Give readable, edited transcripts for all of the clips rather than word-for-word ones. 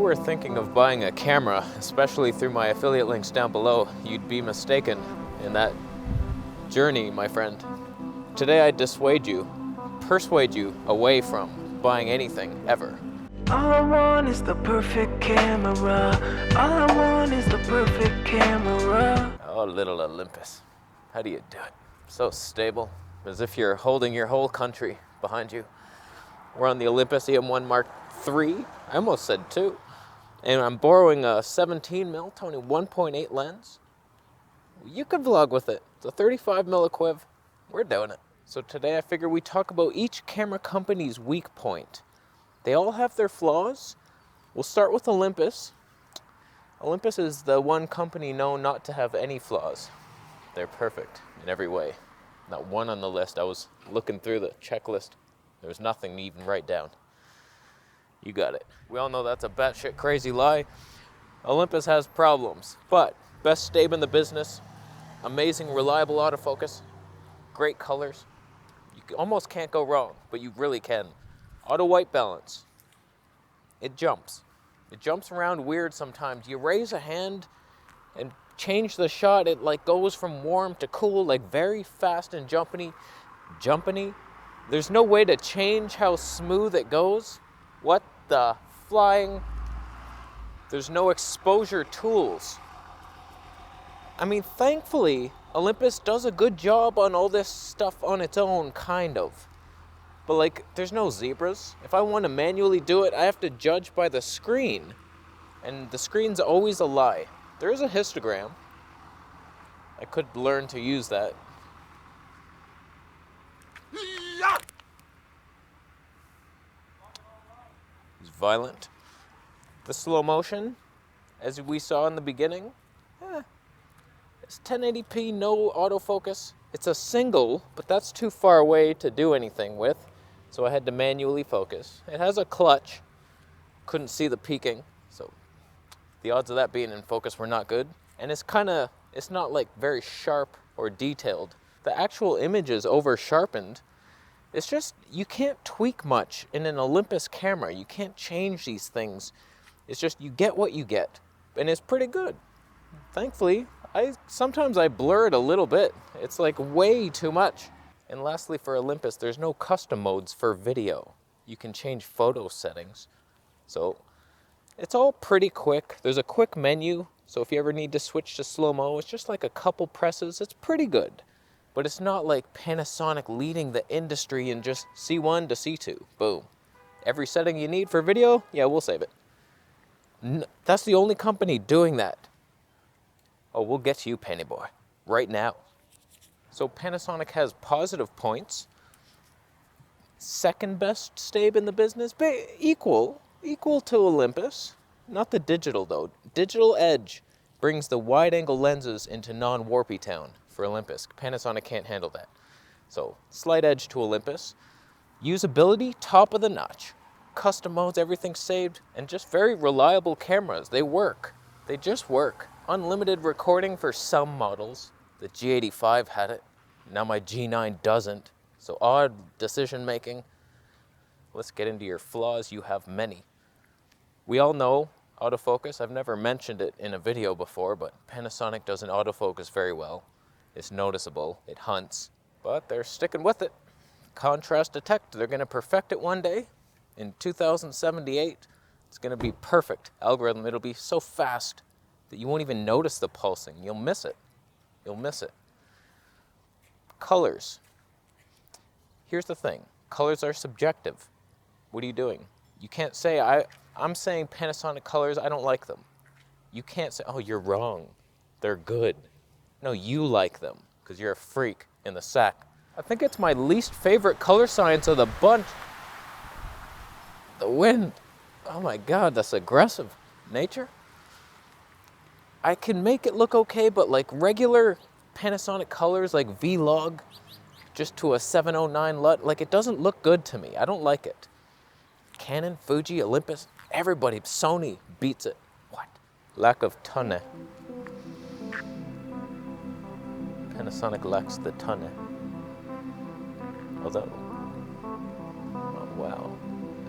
were thinking of buying a camera, especially through my affiliate links down below, you'd be mistaken in that journey, my friend. Today I persuade you away from buying anything ever. All I want is the perfect camera. All I want is the perfect camera. Oh, little Olympus. How do you do it? So stable, as if you're holding your whole country behind you. We're on the Olympus EM1 Mark III. I almost said 2. And I'm borrowing a 17mm Tony 1.8 lens. You could vlog with it. It's a 35mm equiv. We're doing it. So today I figure we talk about each camera company's weak point. They all have their flaws. We'll start with Olympus. Olympus is the one company known not to have any flaws. They're perfect in every way. Not one on the list. I was looking through the checklist. There was nothing to even write down. You got it. We all know that's a batshit crazy lie. Olympus has problems, but best stab in the business, amazing, reliable autofocus, great colors. You almost can't go wrong, but you really can. Auto white balance. It jumps. It jumps around weird sometimes. You raise a hand and change the shot. It like goes from warm to cool, like very fast and jumpy. There's no way to change how smooth it goes. What the flying? There's no exposure tools. I mean, thankfully, Olympus does a good job on all this stuff on its own, kind of. But like, there's no zebras. If I want to manually do it, I have to judge by the screen. And the screen's always a lie. There is a histogram. I could learn to use that. It's violent. The slow motion, as we saw in the beginning, it's 1080p, no autofocus. It's a single, but that's too far away to do anything with. So I had to manually focus. It has a clutch. Couldn't see the peaking, so the odds of that being in focus were not good. And it's not like very sharp or detailed. The actual image is over sharpened. It's just, you can't tweak much in an Olympus camera. You can't change these things. It's just, you get what you get. And it's pretty good. Thankfully, sometimes I blur it a little bit. It's like way too much. And lastly, for Olympus, there's no custom modes for video. You can change photo settings. So it's all pretty quick. There's a quick menu. So if you ever need to switch to slow-mo, it's just like a couple presses. It's pretty good. But it's not like Panasonic leading the industry in just C1 to C2. Boom. Every setting you need for video, yeah, we'll save it. That's the only company doing that. Oh, we'll get to you, Penny Boy, right now. So Panasonic has positive points. Second best stab in the business, equal to Olympus. Not the digital though. Digital Edge brings the wide-angle lenses into non-warpy town for Olympus. Panasonic can't handle that. So slight edge to Olympus. Usability, top of the notch. Custom modes, everything saved, and just very reliable cameras. They work. They just work. Unlimited recording for some models. The G85 had it. Now my G9 doesn't. So odd decision making. Let's get into your flaws. You have many. We all know autofocus. I've never mentioned it in a video before, but Panasonic doesn't autofocus very well. It's noticeable. It hunts. But they're sticking with it. Contrast detect. They're going to perfect it one day. In 2078, it's going to be perfect algorithm. It'll be so fast that you won't even notice the pulsing. You'll miss it. You'll miss it. Colors. Here's the thing. Colors are subjective. What are you doing? You can't say, I'm saying Panasonic colors, I don't like them. You can't say, oh, you're wrong. They're good. No, you like them because you're a freak in the sack. I think it's my least favorite color science of the bunch. The wind. Oh my God, that's aggressive. Nature. I can make it look okay, but like regular Panasonic colors, like V-Log, just to a 709 LUT, like it doesn't look good to me. I don't like it. Canon, Fuji, Olympus, everybody, Sony beats it. What? Lack of tonne. Panasonic lacks the tonne. Although, oh wow.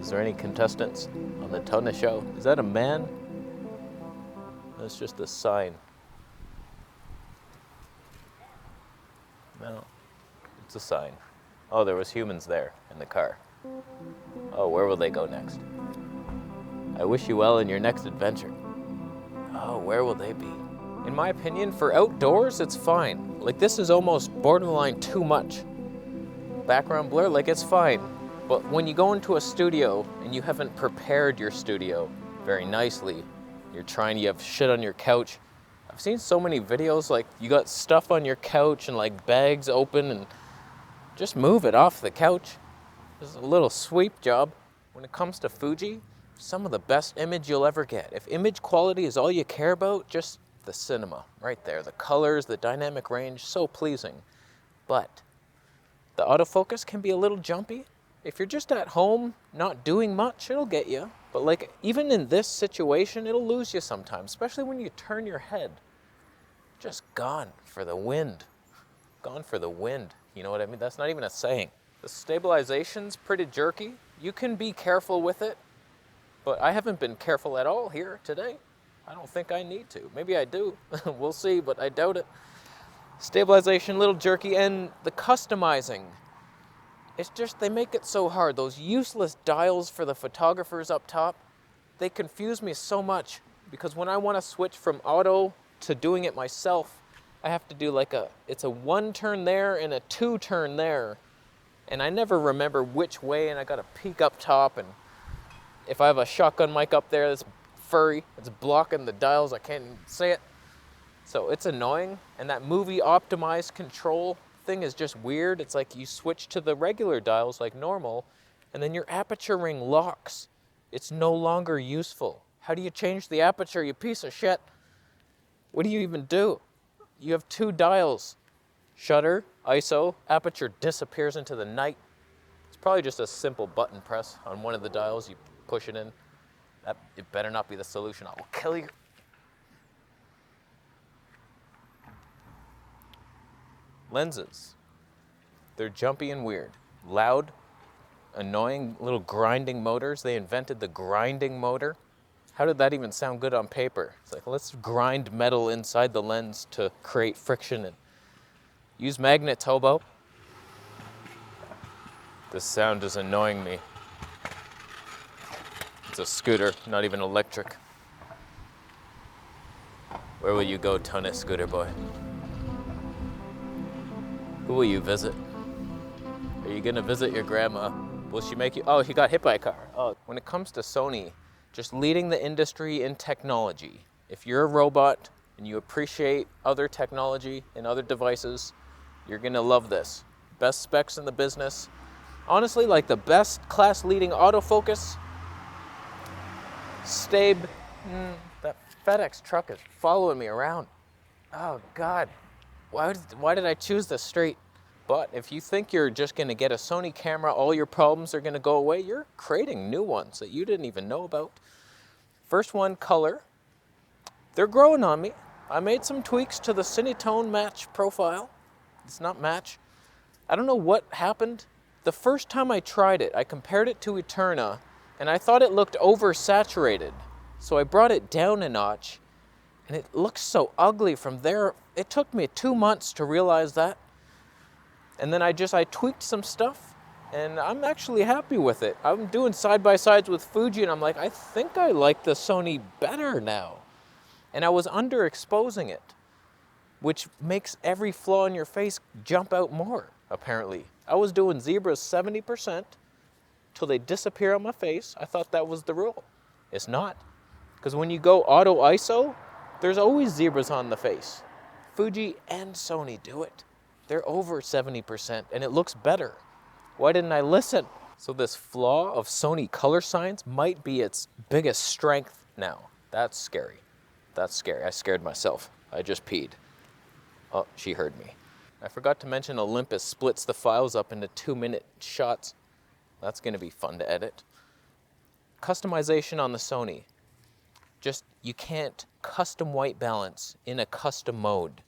Is there any contestants on the Tona show? Is that a man? That's just a sign. No, it's a sign. Oh, there was humans there in the car. Oh, where will they go next? I wish you well in your next adventure. Oh, where will they be? In my opinion, for outdoors, it's fine. Like, this is almost borderline too much. Background blur, like, it's fine. But when you go into a studio and you haven't prepared your studio very nicely, you have shit on your couch. I've seen so many videos, like, you got stuff on your couch and, like, bags open, and just move it off the couch. This is a little sweep job. When it comes to Fuji, some of the best image you'll ever get. If image quality is all you care about, just the cinema right there. The colors, the dynamic range, so pleasing. But the autofocus can be a little jumpy. If you're just at home, not doing much, it'll get you. But like, even in this situation, it'll lose you sometimes, especially when you turn your head. Just gone for the wind. Gone for the wind. You know what I mean? That's not even a saying. The stabilization's pretty jerky. You can be careful with it, but I haven't been careful at all here today. I don't think I need to. Maybe I do. We'll see, but I doubt it. Stabilization, a little jerky, and the customizing. It's just, they make it so hard. Those useless dials for the photographers up top, they confuse me so much, because when I want to switch from auto to doing it myself, I have to do it's a 1 turn there and a 2 turn there. And I never remember which way, and I got to peek up top, and if I have a shotgun mic up there that's furry, it's blocking the dials, I can't even say it. So it's annoying, and that movie optimized control thing is just weird. It's like you switch to the regular dials like normal, and then your aperture ring locks. It's no longer useful. How do you change the aperture, you piece of shit? What do you even do? You have 2 dials. Shutter, ISO, aperture disappears into the night. It's probably just a simple button press on one of the dials. You push it in. It better not be the solution. I will kill you. Lenses. They're jumpy and weird. Loud, annoying little grinding motors. They invented the grinding motor. How did that even sound good on paper? It's like, let's grind metal inside the lens to create friction and use magnets, hobo. This sound is annoying me. It's a scooter, not even electric. Where will you go, Tona scooter boy? Who will you visit? Are you gonna visit your grandma? Will she make you? Oh, he got hit by a car. Oh, when it comes to Sony, just leading the industry in technology. If you're a robot and you appreciate other technology and other devices, you're gonna love this. Best specs in the business. Honestly, like the best class-leading autofocus. Stabe. That FedEx truck is following me around. Oh God, why did I choose this street? But if you think you're just gonna get a Sony camera, all your problems are gonna go away, you're creating new ones that you didn't even know about. First one, color. They're growing on me. I made some tweaks to the Cinetone match profile. It's not match. I don't know what happened. The first time I tried it, I compared it to Eterna, and I thought it looked oversaturated. So I brought it down a notch, and it looks so ugly from there. It took me 2 months to realize that. And then I tweaked some stuff, and I'm actually happy with it. I'm doing side-by-sides with Fuji, and I'm like, I think I like the Sony better now. And I was underexposing it, which makes every flaw in your face jump out more, apparently. I was doing zebras 70% till they disappear on my face. I thought that was the rule. It's not. Because when you go auto ISO, there's always zebras on the face. Fuji and Sony do it. They're over 70%, and it looks better. Why didn't I listen? So this flaw of Sony color science might be its biggest strength now. That's scary. That's scary. I scared myself. I just peed. Oh, she heard me. I forgot to mention Olympus splits the files up into 2-minute shots. That's gonna be fun to edit. Customization on the Sony. Just, you can't custom white balance in a custom mode.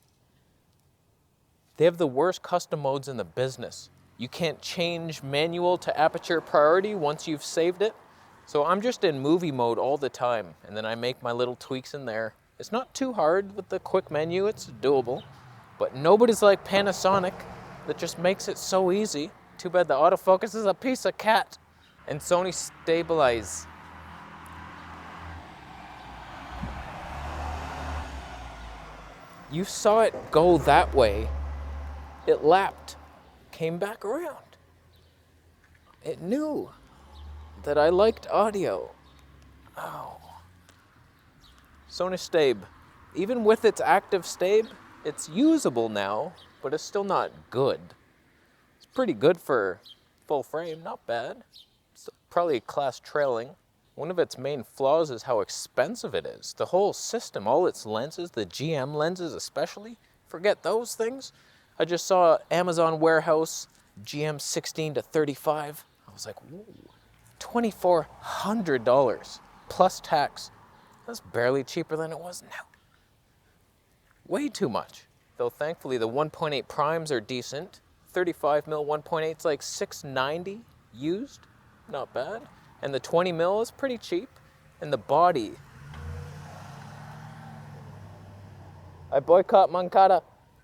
They have the worst custom modes in the business. You can't change manual to aperture priority once you've saved it. So I'm just in movie mode all the time, and then I make my little tweaks in there. It's not too hard with the quick menu, it's doable. But nobody's like Panasonic that just makes it so easy. Too bad the autofocus is a piece of cat. And Sony Stabilize. You saw it go that way. It lapped, came back around. It knew that I liked audio. Oh. Sony Stab. Even with its active Stab, it's usable now, but it's still not good. It's pretty good for full frame, not bad. It's probably class trailing. One of its main flaws is how expensive it is. The whole system, all its lenses, the GM lenses especially, forget those things. I just saw Amazon warehouse GM 16 to 35. I was like, whoa, $2,400 plus tax. That's barely cheaper than it was now. Way too much. Though thankfully the 1.8 primes are decent. 35mm 1.8 is like $690 used, not bad. And the 20mm is pretty cheap. And the body. I boycott Mancada.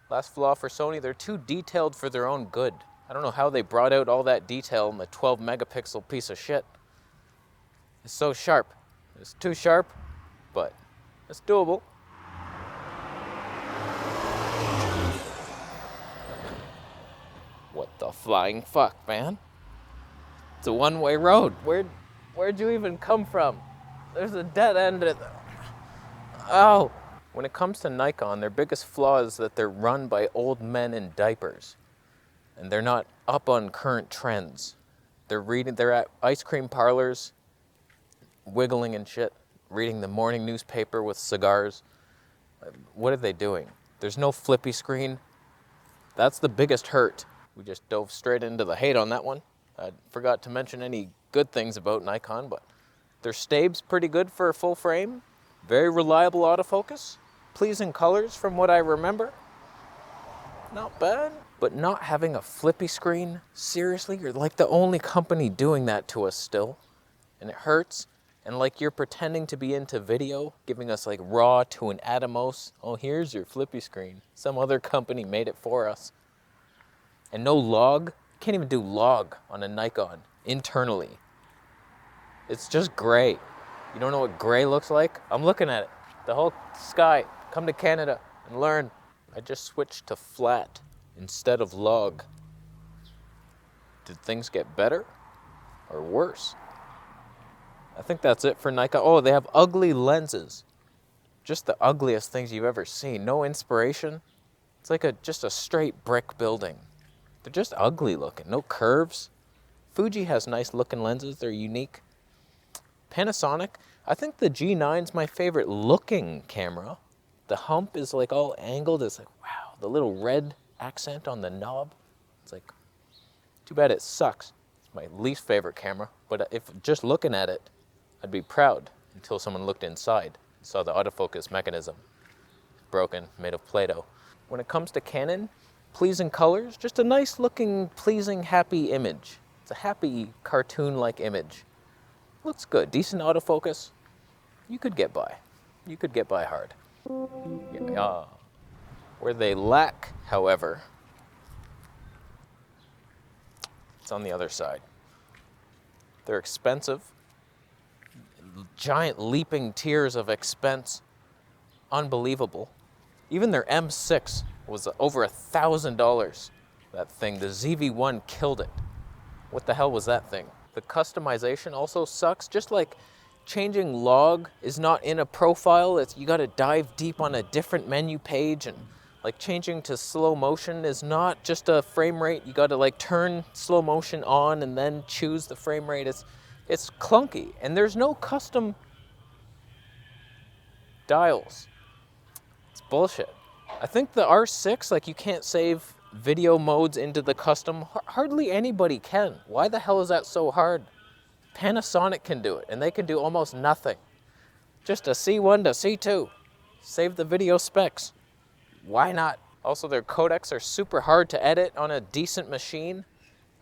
Last flaw for Sony, they're too detailed for their own good. I don't know how they brought out all that detail in the 12 megapixel piece of shit. It's so sharp. It's too sharp, but it's doable. What the flying fuck, man? It's a one-way road. Where'd you even come from? There's a dead end at the... Oh! When it comes to Nikon, their biggest flaw is that they're run by old men in diapers. And they're not up on current trends. They're at ice cream parlors, wiggling and shit, reading the morning newspaper with cigars. What are they doing? There's no flippy screen. That's the biggest hurt. We just dove straight into the hate on that one. I forgot to mention any good things about Nikon, but their Stab's pretty good for a full frame. Very reliable autofocus. Pleasing colors from what I remember. Not bad. But not having a flippy screen, seriously, you're like the only company doing that to us still. And it hurts. And like you're pretending to be into video, giving us like RAW to an Atomos. Oh, here's your flippy screen. Some other company made it for us. And no log. Can't even do log on a Nikon internally. It's just gray. You don't know what gray looks like? I'm looking at it. The whole sky. Come to Canada and learn. I just switched to flat instead of log. Did things get better or worse? I think that's it for Nikon. Oh, they have ugly lenses. Just the ugliest things you've ever seen. No inspiration. It's like just a straight brick building. They're just ugly looking. No curves. Fuji has nice looking lenses. They're unique. Panasonic, I think the G9's my favorite looking camera. The hump is like all angled. It's like, wow, the little red accent on the knob. It's like, too bad it sucks. It's my least favorite camera. But if just looking at it, I'd be proud until someone looked inside and saw the autofocus mechanism. Broken, made of Play-Doh. When it comes to Canon, pleasing colors, just a nice looking, pleasing, happy image. It's a happy, cartoon-like image. Looks good. Decent autofocus. You could get by. You could get by hard. Yeah. Where they lack, however, it's on the other side. They're expensive. Giant leaping tiers of expense. Unbelievable. Even their M6 was over $1,000. That thing, the ZV-1 killed it. What the hell was that thing? The customization also sucks. Just like changing log is not in a profile. You got to dive deep on a different menu page, and like changing to slow motion is not just a frame rate. You got to like turn slow motion on and then choose the frame rate. It's clunky, and there's no custom dials. It's bullshit. I think the R6, like you can't save video modes into the custom. Hardly anybody can. Why the hell is that so hard? Panasonic can do it, and they can do almost nothing. Just a C1 to C2. Save the video specs. Why not? Also, their codecs are super hard to edit on a decent machine.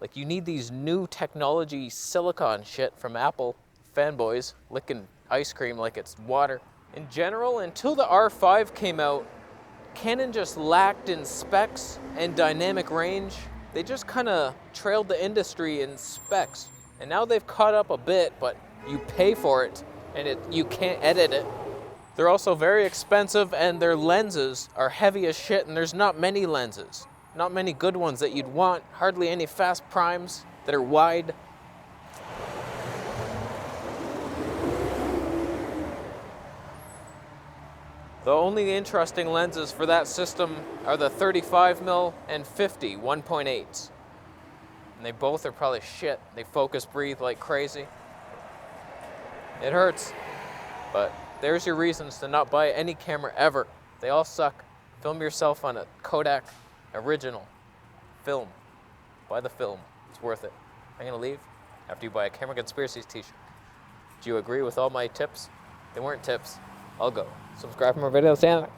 Like, you need these new technology silicon shit from Apple fanboys licking ice cream like it's water. In general, until the R5 came out, Canon just lacked in specs and dynamic range. They just kind of trailed the industry in specs. And now they've caught up a bit, but you pay for it and you can't edit it. They're also very expensive and their lenses are heavy as shit, and there's not many lenses. Not many good ones that you'd want. Hardly any fast primes that are wide. The only interesting lenses for that system are the 35mm and 50 1.8s. And they both are probably shit. They focus breathe like crazy. It hurts. But there's your reasons to not buy any camera ever. They all suck. Film yourself on a Kodak original film. Buy the film. It's worth it. I'm gonna leave after you buy a Camera Conspiracies t-shirt. Do you agree with all my tips? They weren't tips. I'll go. Subscribe for more videos.